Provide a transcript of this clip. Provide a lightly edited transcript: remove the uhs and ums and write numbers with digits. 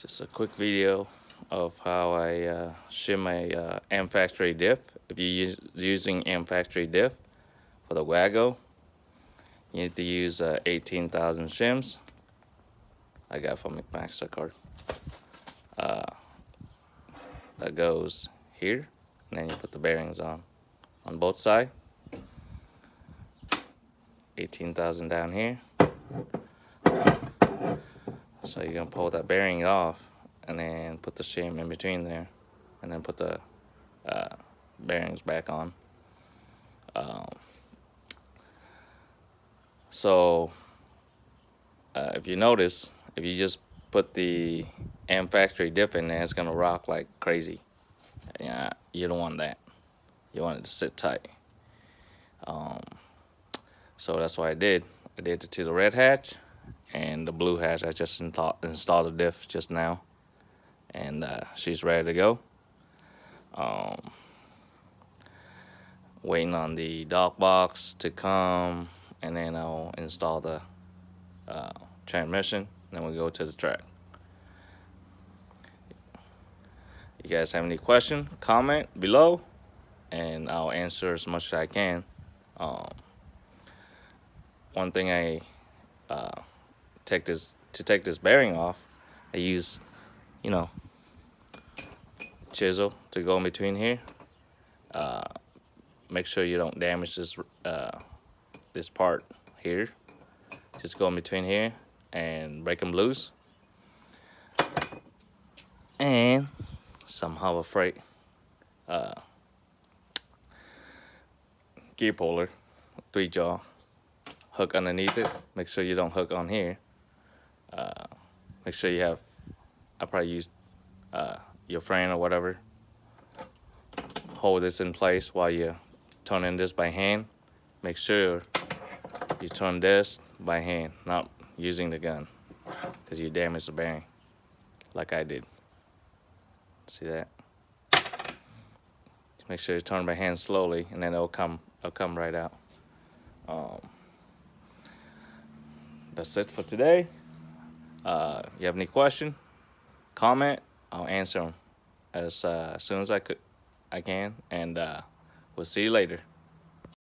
Just a quick video of how I shim a MFactory diff. If you're using MFactory diff for the wago, you need to use 18,000 shims. I got from MFactory. That goes here, and then you put the bearings on both sides. 18,000 down here. So you're gonna pull that bearing off, and then put the shim in between there, and then put the bearings back on. If you notice, if you just put the MFactory diff in there, it's gonna rock like crazy. Yeah, you don't want that. You want it to sit tight. So that's what I did. I did it to the red hatch and the blue hatch. I just installed the diff just now, and she's ready to go. Waiting on the dock box to come, and then I'll install the transmission, and then we'll go to the track. You guys have any question, comment below, and I'll answer as much as I can. One thing I take this bearing off, I use, chisel to go in between here. Make sure you don't damage this part here. Just go in between here and break them loose. And some Harbor Freight gear puller, 3-jaw, hook underneath it. Make sure you don't hook on here. Make sure you have, I probably used your friend or whatever. Hold this in place while you're turning this by hand. Make sure you turn this by hand, not using the gun, because you damage the bearing like I did. See that? Make sure you turn by hand slowly, and then it'll come right out. That's it for today. You have any question, comment, I'll answer them as soon as I can, and we'll see you later.